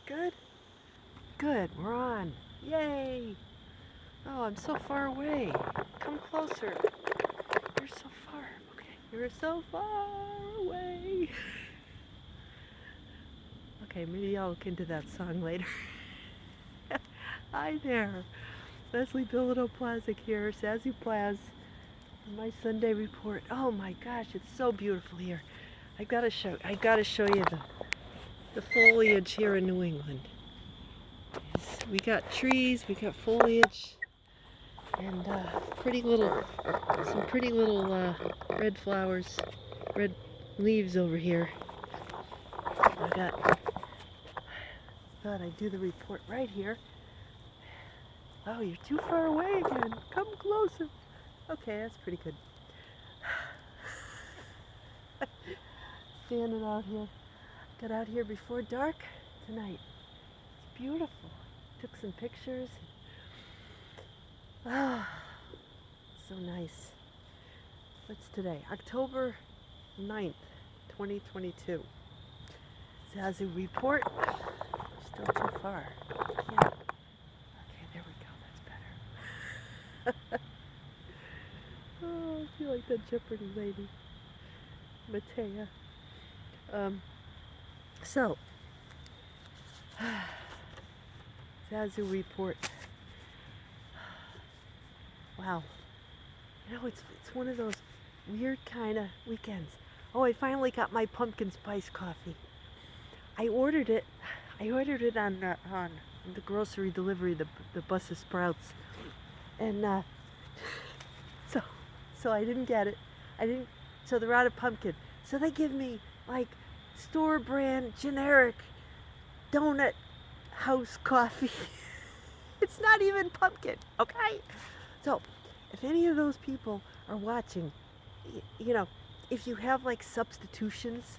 good? Good, we're on. Yay! Oh, I'm so far away. Come closer. You're so far. Okay, you're so far away. Okay, maybe I'll look into that song later. Hi there. Leslie Plazz here, Zazoo Plazz. My Sunday report. Oh my gosh, it's so beautiful here. I gotta show you the foliage here in New England. We got trees, we got foliage, and some pretty little red flowers, red leaves over here. Thought I'd do the report right here. Oh, you're too far away again. Come closer. Okay, that's pretty good. Standing out here. Got out here before dark tonight. It's beautiful. Took some pictures. Ah, so nice. What's today? October 9th, 2022. Zazoo report. Still too far. Yeah. Okay, there we go. That's better. Oh, I feel like that Jeopardy lady. Matea. So, Zazoo report. Wow. You know, it's one of those weird kind of weekends. Oh, I finally got my pumpkin spice coffee. I ordered it on the grocery delivery, the Buses Sprouts, and so I didn't get it. So they're out of pumpkin. So they give me like store brand generic donut house coffee. It's not even pumpkin, okay? So if any of those people are watching, you know, if you have like substitutions,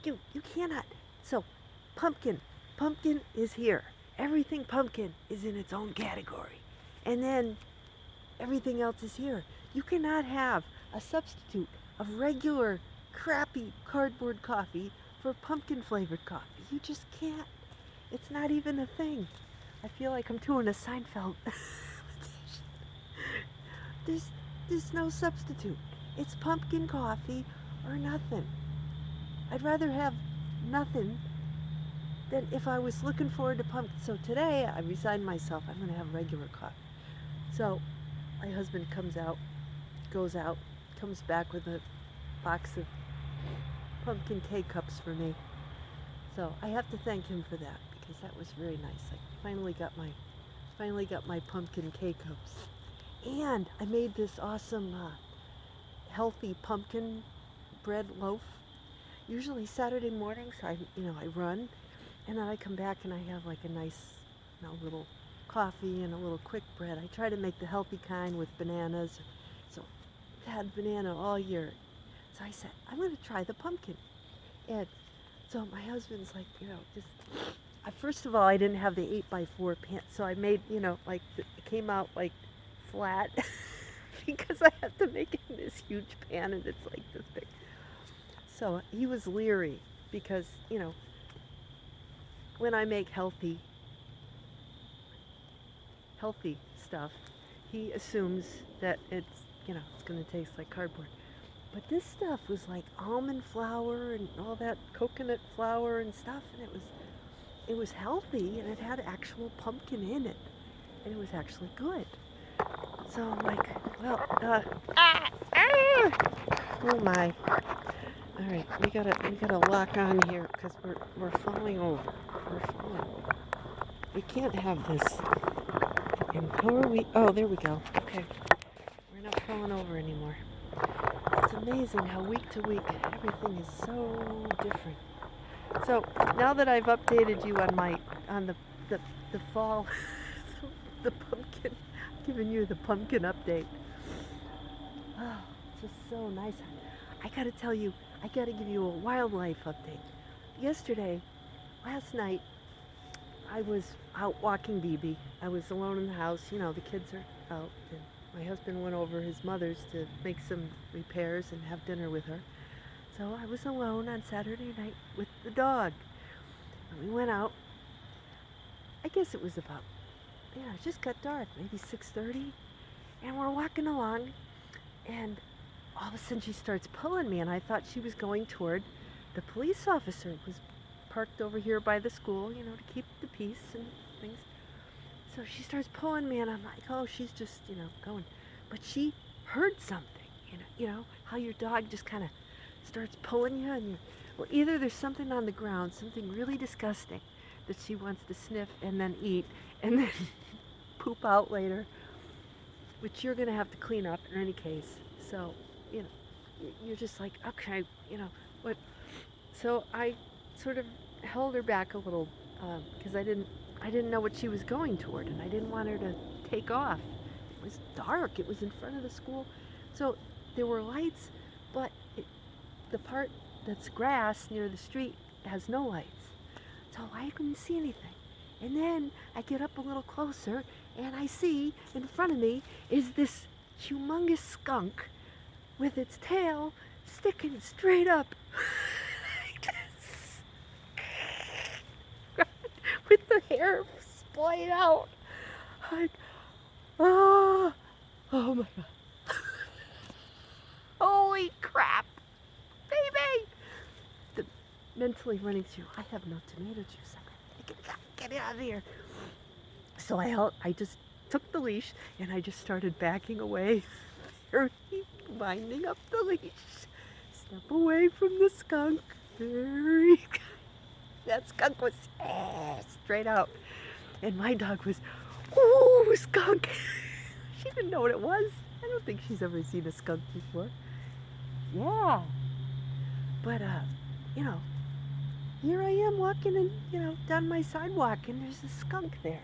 you cannot. So pumpkin is here. Everything pumpkin is in its own category. And then everything else is here. You cannot have a substitute of regular crappy cardboard coffee for pumpkin flavored coffee. You just can't. It's not even a thing. I feel like I'm doing a Seinfeld. There's no substitute. It's pumpkin coffee or nothing. I'd rather have nothing than if I was looking forward to pumpkin. So today I resigned myself. I'm going to have regular coffee. So my husband goes out, comes back with a box of pumpkin K-cups for me. So I have to thank him for that because that was very nice. I finally got my pumpkin K-cups. And I made this awesome healthy pumpkin bread loaf. Usually Saturday mornings I run, and then I come back and I have like a nice little coffee and a little quick bread. I try to make the healthy kind with bananas. So I've had banana all year. So I said, I'm going to try the pumpkin. And so my husband's like, first of all, I didn't have the 8x4 pan, so I made, it came out like flat because I have to make it in this huge pan and it's like this big. So he was leery because, when I make healthy stuff, he assumes that it's going to taste like cardboard. But this stuff was like almond flour and all that coconut flour and stuff, and it was healthy and it had actual pumpkin in it, and it was actually good. So I'm like, well, oh my! All right, we gotta lock on here because we're falling over. We're falling over. We can't have this. And how are we? Oh, there we go. Okay, we're not falling over anymore. It's amazing how week to week everything is so different. So now that I've updated you on the fall, the pumpkin, giving you the pumpkin update. Oh, it's just so nice. I gotta tell you, I gotta give you a wildlife update. Last night, I was out walking BB. I was alone in the house. The kids are out. And my husband went over his mother's to make some repairs and have dinner with her. So I was alone on Saturday night with the dog. And we went out I guess it was about, it just got dark, maybe 6:30. And we're walking along, and all of a sudden she starts pulling me, and I thought she was going toward the police officer who was parked over here by the school, to keep the peace and things. So she starts pulling me, and I'm like, oh, she's just, going. But she heard something, how your dog just kind of starts pulling you, and well, either there's something on the ground, something really disgusting that she wants to sniff and then eat and then poop out later, which you're going to have to clean up in any case. So, you're just like, okay, what? So I sort of held her back a little because I didn't know what she was going toward, and I didn't want her to take off. It was dark. It was in front of the school. So there were lights, but the part that's grass near the street has no lights. So I couldn't see anything. And then I get up a little closer, and I see in front of me is this humongous skunk with its tail sticking straight up like this, with the hair splayed out. Like, oh my God. Holy crap, baby! Mentally running through, I have no tomato juice. Get it out of here. So I just took the leash, and I just started backing away, winding up the leash. Step away from the skunk. That skunk was straight out. And my dog was, ooh, skunk. She didn't know what it was. I don't think she's ever seen a skunk before. Yeah. But, here I am walking and, down my sidewalk, and there's a skunk there.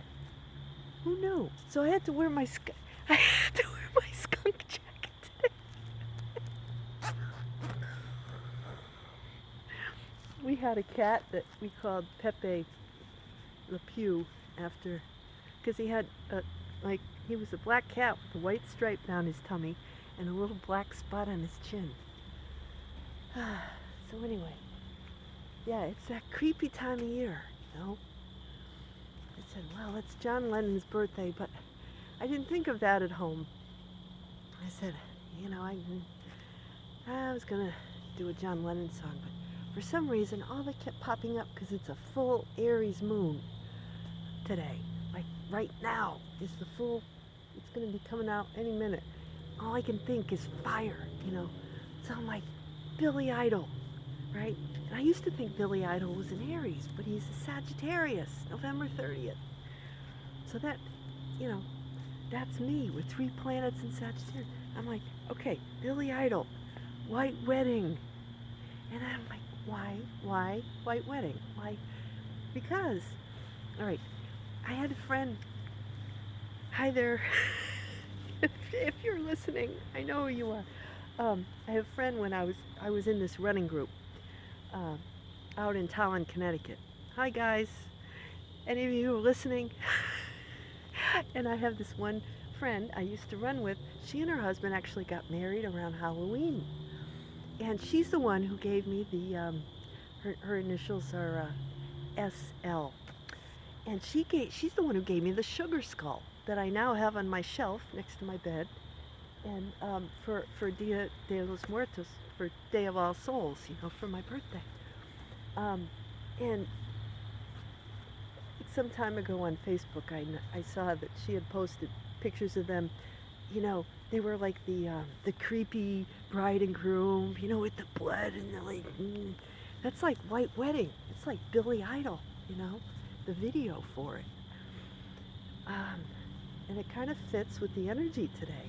Who knew? So I had to wear my skunk jacket today. We had a cat that we called Pepe Le Pew after, because he had he was a black cat with a white stripe down his tummy and a little black spot on his chin. So anyway, yeah, it's that creepy time of year, I said, well, it's John Lennon's birthday, but I didn't think of that at home. I said, I was going to do a John Lennon song, but for some reason, all that kept popping up, because it's a full Aries moon today. Like right now is the full, it's going to be coming out any minute. All I can think is fire, So I'm like, Billy Idol, right? And I used to think Billy Idol was an Aries, but he's a Sagittarius, November 30th. So that, that's me with 3 planets in Sagittarius. I'm like, okay, Billy Idol, White Wedding. And I'm like, why White Wedding? Why? Because, all right, I had a friend, hi there, if you're listening, I know who you are. I have a friend when I was in this running group out in Tallinn, Connecticut. Hi guys, any of you who are listening? And I have this one friend I used to run with. She and her husband actually got married around Halloween, and she's the one who gave me the her initials are SL, and she's the one who gave me the sugar skull that I now have on my shelf next to my bed, and for Dia de los Muertos, for Day of All Souls, for my birthday. And some time ago on Facebook, I saw that she had posted pictures of them. They were like the creepy bride and groom, with the blood and the that's like White Wedding. It's like Billy Idol, the video for it. And it kind of fits with the energy today,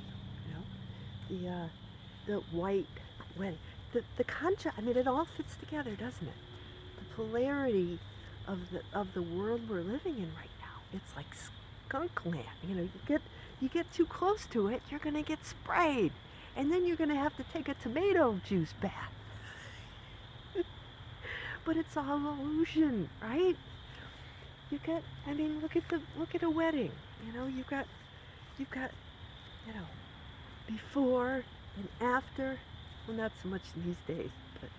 the White Wedding, the contrast. I mean, it all fits together, doesn't it? The polarity of the world we're living in right now. It's like skunk land. You get too close to it, you're gonna get sprayed, and then you're gonna have to take a tomato juice bath. But it's all illusion, right? Look at a wedding. You've got before and after. Well, not so much these days, but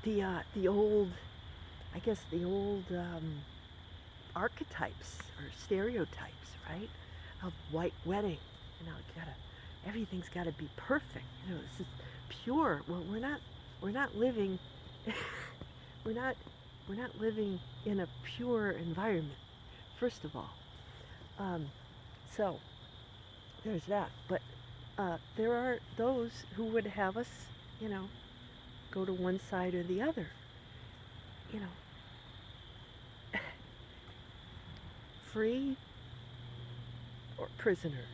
the old, I guess the old archetypes or stereotypes, right? Of white wedding. Everything's gotta be perfect. This is pure. Well, we're not living we're not living in a pure environment, first of all. So there's that. But there are those who would have us, go to one side or the other. Free or prisoner,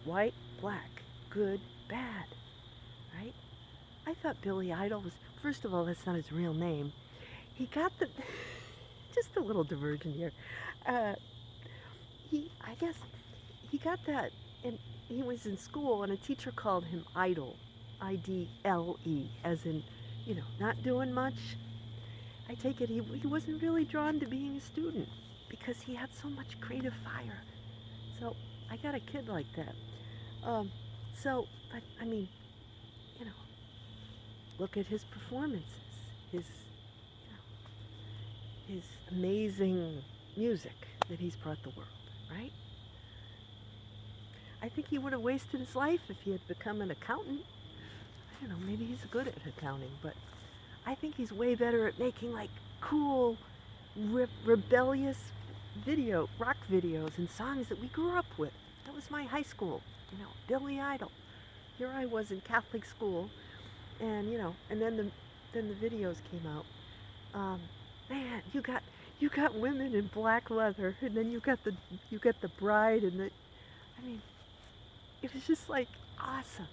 white, black, good, bad, right? I thought Billy Idol was, first of all, that's not his real name. He got the, just a little diversion here. I guess he got that, and he was in school, and a teacher called him Idle, I-D-L-E, as in, not doing much. I take it he wasn't really drawn to being a student because he had so much creative fire. So I got a kid like that. But I mean, look at his performances, his amazing music that he's brought the world, right? I think he would have wasted his life if he had become an accountant. I don't know, maybe he's good at accounting, but I think he's way better at making like cool, rebellious rock videos and songs that we grew up with. That was my high school, Billy Idol. Here I was in Catholic school, and and then the videos came out. Man, you got women in black leather, and then you got the bride, and I mean, it was just like awesome.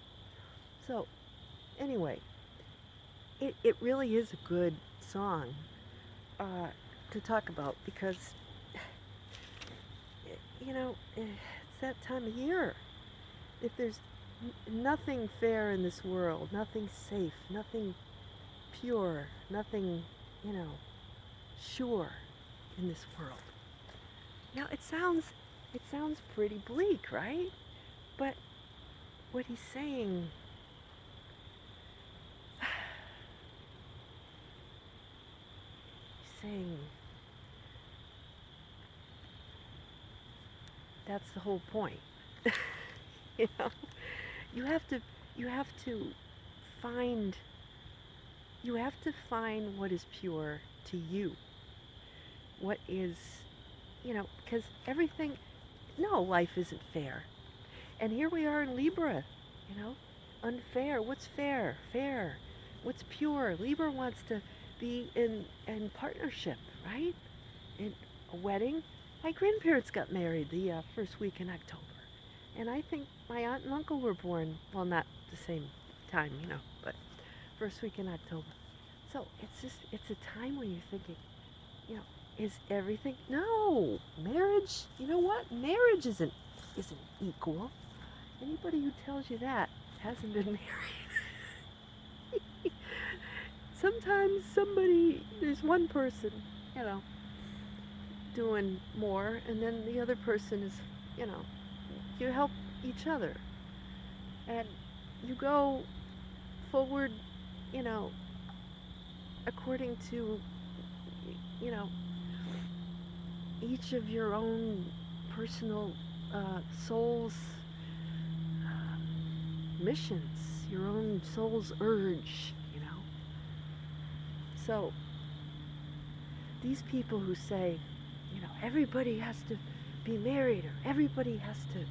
So anyway, it really is a good song to talk about because it's that time of year. If there's nothing fair in this world, nothing safe, nothing pure, nothing, sure in this world. Now it sounds pretty bleak, right? But what he's saying, that's the whole point. You have to find what is pure to you. What is, because life isn't fair. And here we are in Libra, unfair. What's fair? Fair. What's pure? Libra wants to be in partnership, right? In a wedding. My grandparents got married the first week in October. And I think my aunt and uncle were born, well, not the same time, but first week in October. So it's a time when you're thinking, is everything? No, marriage, you know what? Marriage isn't equal. Anybody who tells you that hasn't been married. Sometimes there's one person, doing more, and then the other person is, you help each other. And you go forward, according to, each of your own personal soul's missions, your own soul's urge, So these people who say, everybody has to be married, or everybody has to,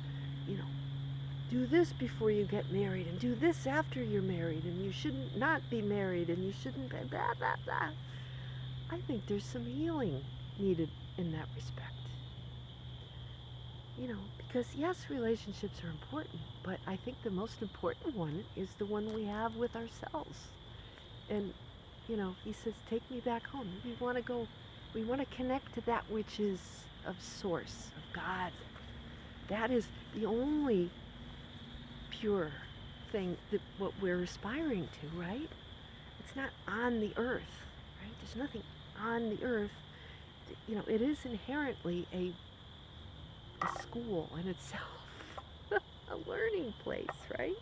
do this before you get married, and do this after you're married, and you shouldn't not be married, and you shouldn't blah, blah, blah. I think there's some healing needed in that respect. Because yes, relationships are important, but I think the most important one is the one we have with ourselves. And, he says, take me back home. We want to connect to that which is of source, of God. That is the only pure thing that what we're aspiring to, right? It's not on the earth, right? There's nothing on the earth. It is inherently a school in itself, a learning place, right?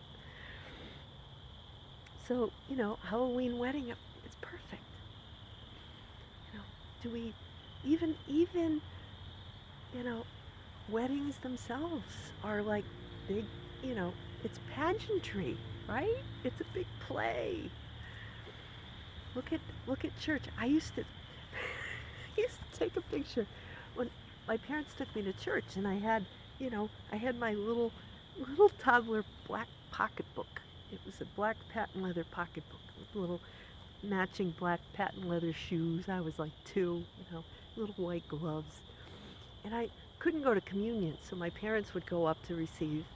So, Halloween wedding, it's perfect. Do we even you know, weddings themselves are like big, you know, it's pageantry, right? It's a big play. Look at look at church. I used to I used to take a picture when my parents took me to church, and I had my little toddler black pocketbook. It was a black patent leather pocketbook with little matching black patent leather shoes. I was like 2, little white gloves. And I couldn't go to communion, so my parents would go up to receive,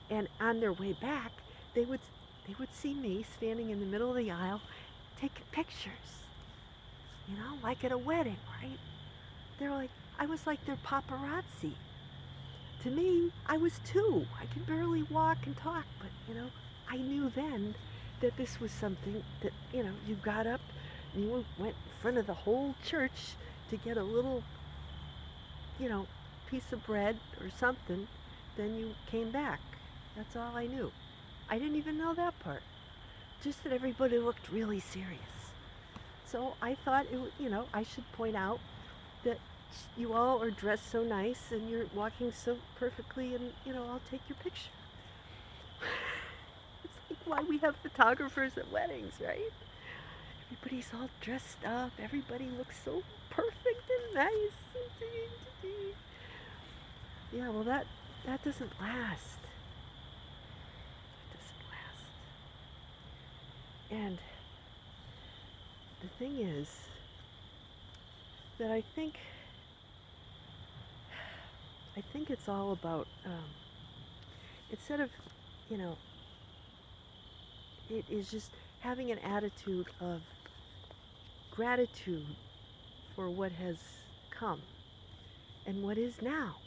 and on their way back, they would they would see me standing in the middle of the aisle taking pictures, like at a wedding, right? They're like, I was like their paparazzi. To me, I was 2. I could barely walk and talk, but, I knew then that this was something that, you got up and you went in front of the whole church to get a little, piece of bread or something, then you came back. That's all I knew. I didn't even know that part. Just that everybody looked really serious. So I thought, I should point out that you all are dressed so nice and you're walking so perfectly, and, I'll take your picture. It's like why we have photographers at weddings, right? Everybody's all dressed up. Everybody looks so perfect and nice. Yeah, well, that doesn't last. It doesn't last. And the thing is that I think it's all about, instead of, it is just having an attitude of gratitude for what has come and what is now.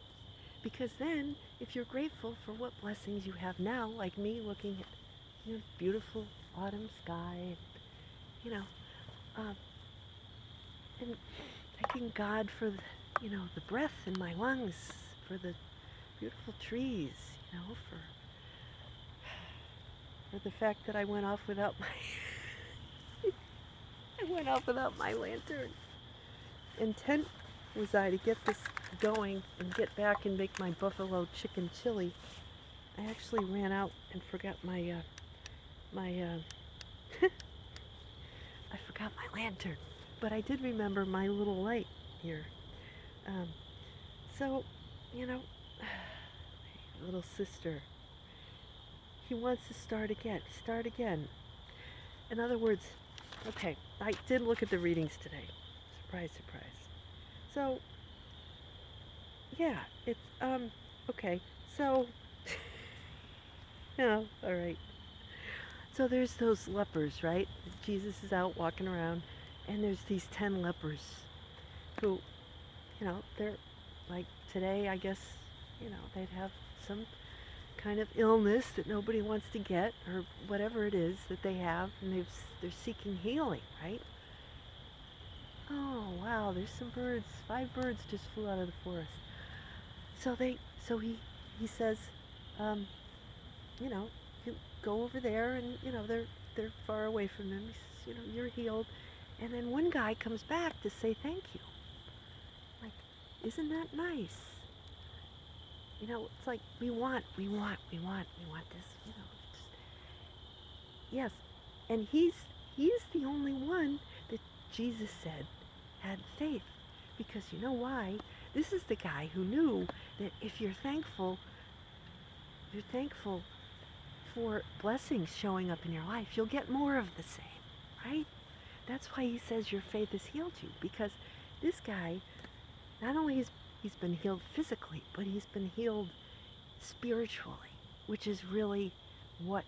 Because then, if you're grateful for what blessings you have now, like me looking at, beautiful autumn sky, and thanking God for, the breath in my lungs, for the beautiful trees, for the fact that I went off without my lantern. Intent was I to get this going and get back and make my buffalo chicken chili. I actually ran out and forgot my I forgot my lantern, but I did remember my little light here. So, little sister, he wants to start again. In other words, okay, I did look at the readings today. Surprise, surprise. So, yeah, it's, okay, so, all right. So there's those lepers, right? Jesus is out walking around, and there's these 10 lepers who, they're like today, I guess, they'd have some kind of illness that nobody wants to get, or whatever it is that they have, and they're seeking healing, right? Oh, wow, there's some birds. 5 birds just flew out of the forest. So he says, you go over there, and, they're far away from them. He says, you're healed. And then one guy comes back to say thank you. Like, isn't that nice? It's like we want this, yes. And he's the only one that Jesus said had faith. Because you know why? This is the guy who knew that if you're thankful for blessings showing up in your life, you'll get more of the same, right? That's why he says your faith has healed you. Because this guy, not only he's been healed physically, but he's been healed spiritually, which is really what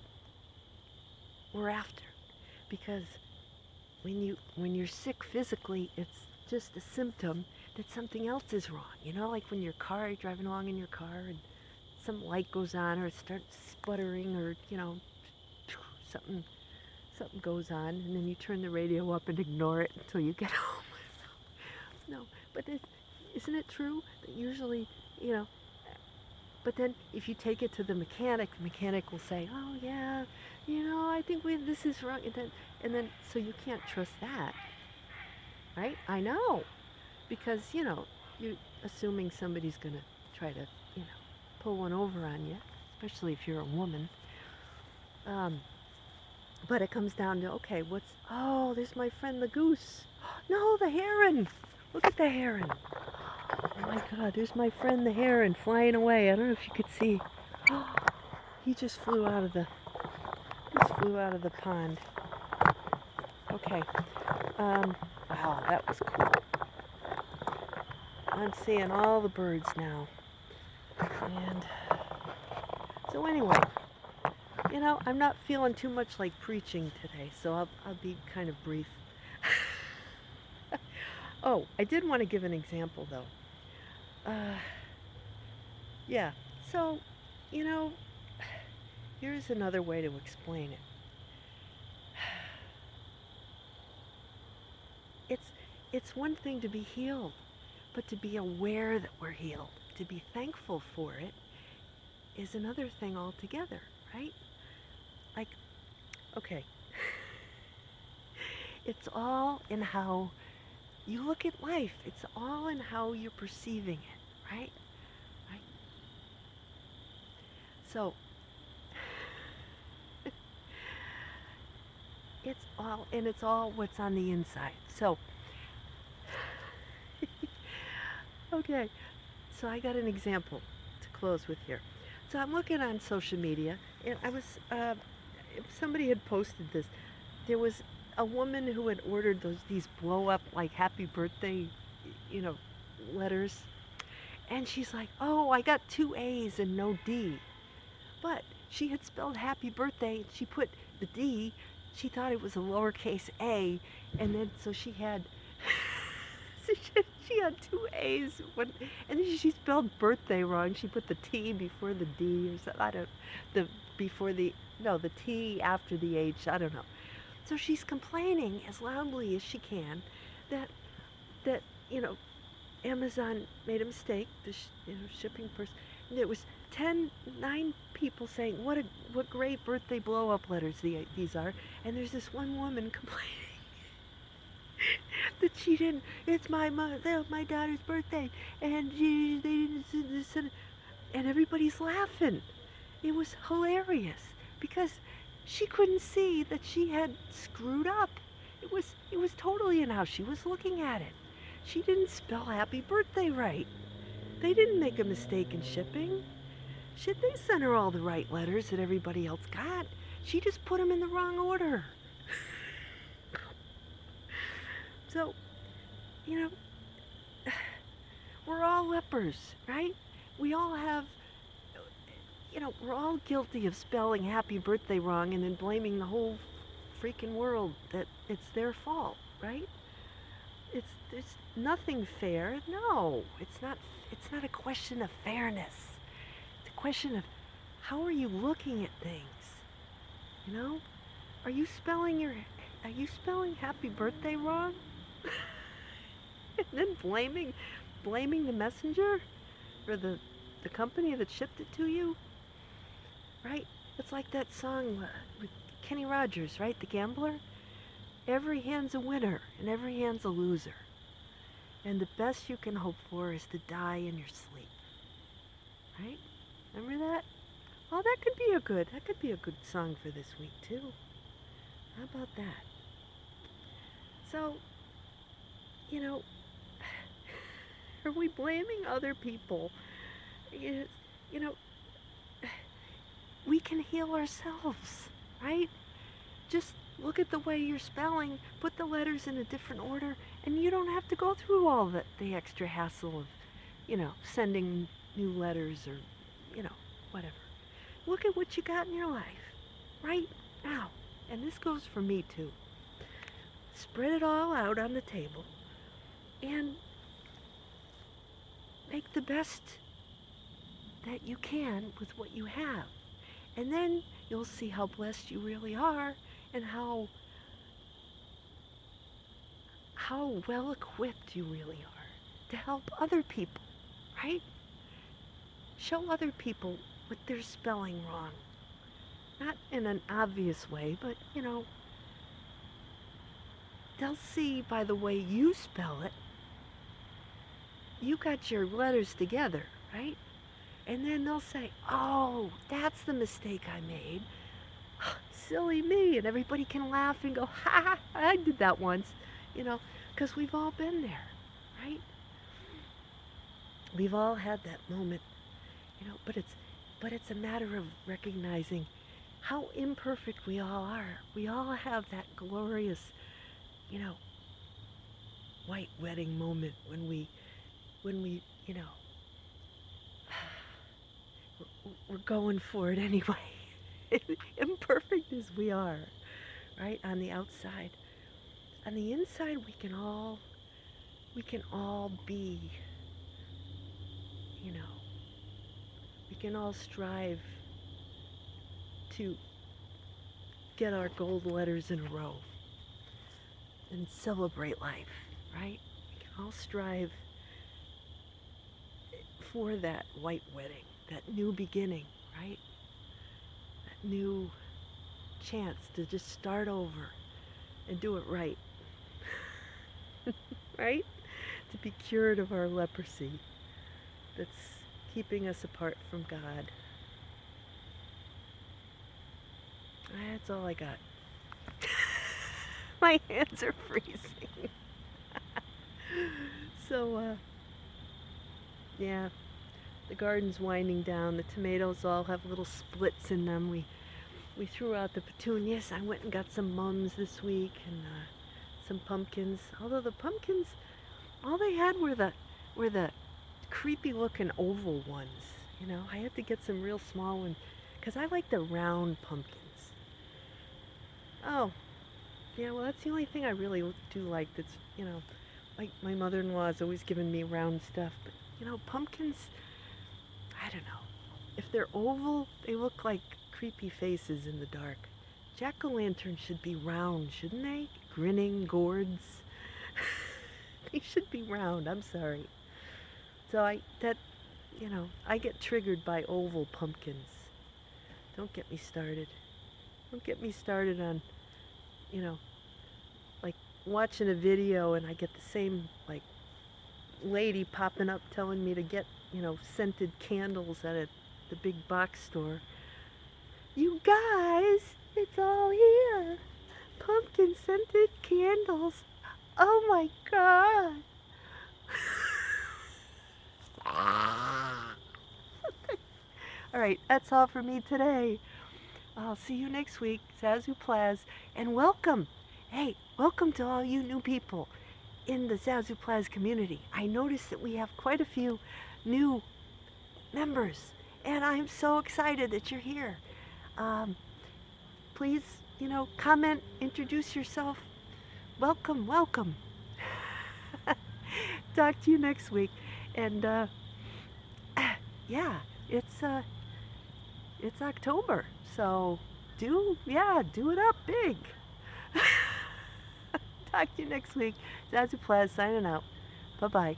we're after. Because when you're sick physically, it's just a symptom that something else is wrong. Like when you're driving along in your car and some light goes on, or it starts sputtering, or something goes on, and then you turn the radio up and ignore it until you get home. No, but isn't it true that usually, but then if you take it to the mechanic will say, oh yeah, I think this is wrong, and then so you can't trust that, right? I know, because you assuming somebody's going to try to, pull one over on you, especially if you're a woman. But it comes down to, okay, oh, there's my friend the goose. No, the heron. Look at the heron. Oh my God, there's my friend the heron flying away. I don't know if you could see. He just flew out of the pond. Okay. Wow, that was cool. I'm seeing all the birds now. And so anyway, I'm not feeling too much like preaching today, so I'll be kind of brief. Oh, I did want to give an example though. Yeah, so, here's another way to explain it. It's one thing to be healed, but to be aware that we're healed, to be thankful for it, is another thing altogether, right? Like, okay, it's all in how you look at life. It's all in how you're perceiving it, right? Right? So, it's all what's on the inside. So, okay, so I got an example to close with here. So I'm looking on social media, and I was, somebody had posted this. There was a woman who had ordered these blow up like happy birthday, letters. And she's like, oh, I got 2 A's and no D. But she had spelled happy birthday. She put the D. She thought it was a lowercase a. And then so she had, she had 2 A's. And then she spelled birthday wrong. She put the T before the D or something. The T after the H. I don't know. So she's complaining as loudly as she can that Amazon made a mistake, the shipping person. And it was 9 people saying what great birthday blow up letters these are, and there's this one woman complaining that she didn't. It's my daughter's birthday, and they didn't send it, and everybody's laughing. It was hilarious because she couldn't see that she had screwed up. It was totally in how she was looking at it. She didn't spell happy birthday right. They didn't make a mistake in shipping. They sent her all the right letters that everybody else got. She just put them in the wrong order. So, we're all lepers, right? We all have, we're all guilty of spelling happy birthday wrong and then blaming the whole freaking world that it's their fault, right? It's nothing fair. No, it's not a question of fairness. It's a question of how are you looking at things? Are you spelling happy birthday wrong? And then blaming the messenger or the company that shipped it to you? Right? It's like that song with Kenny Rogers, right? The Gambler. Every hand's a winner and every hand's a loser. And the best you can hope for is to die in your sleep. Right? Remember that? Well, that could be a good song for this week too. How about that? So, are we blaming other people? We can heal ourselves, right? Just look at the way you're spelling, put the letters in a different order, and you don't have to go through all the extra hassle of, sending new letters or, whatever. Look at what you got in your life right now. And this goes for me too. Spread it all out on the table and make the best that you can with what you have. And then you'll see how blessed you really are and how well equipped you really are to help other people, right? Show other people what they're spelling wrong. Not in an obvious way, but, they'll see by the way you spell it you got your letters together, right? And then they'll say, oh, that's the mistake I made. Silly me. And everybody can laugh and go, ha ha, I did that once, you know, because we've all been there, right? We've all had that moment, you know, but it's a matter of recognizing how imperfect we all are. We all have that glorious, you know, white wedding moment when we, you know, we're going for it anyway. Imperfect as we are, right? On the outside. On the inside, we can all be, you know, we can all strive to get our gold letters in a row and celebrate life, right? We can all strive for that white wedding, that new beginning, right? That new chance to just start over and do it right. Right? To be cured of our leprosy that's keeping us apart from God. That's all I got. My hands are freezing. So, yeah, the garden's winding down. The tomatoes all have little splits in them. We threw out the petunias. I went and got some mums this week and some pumpkins. Although the pumpkins, all they had were the creepy looking oval ones. You know, I had to get some real small ones because I like the round pumpkins. Oh, yeah, well, that's the only thing I really do like that's, you know, like my mother-in-law has always given me round stuff. But, you know, pumpkins, I don't know. If they're oval, they look like creepy faces in the dark. Jack-o'-lanterns should be round, shouldn't they? Grinning gourds. They should be round, I'm sorry. So you know, I get triggered by oval pumpkins. Don't get me started. Don't get me started on, you know, like watching a video and I get the same, like, lady popping up telling me to get, you know, scented candles at the big box store. You guys, it's all here. Pumpkin scented candles. Oh my God. All right, that's all for me today. I'll see you next week, Zazoo Plazz, and welcome. Hey, welcome to all you new people in the Zazoo Plazz community. I noticed that we have quite a few new members, and I'm so excited that you're here. Please, you know, comment, introduce yourself. Welcome, welcome. Talk to you next week. And yeah, it's October, so do it up big. Talk to you next week. Zazoo Plazz signing out. Bye-bye.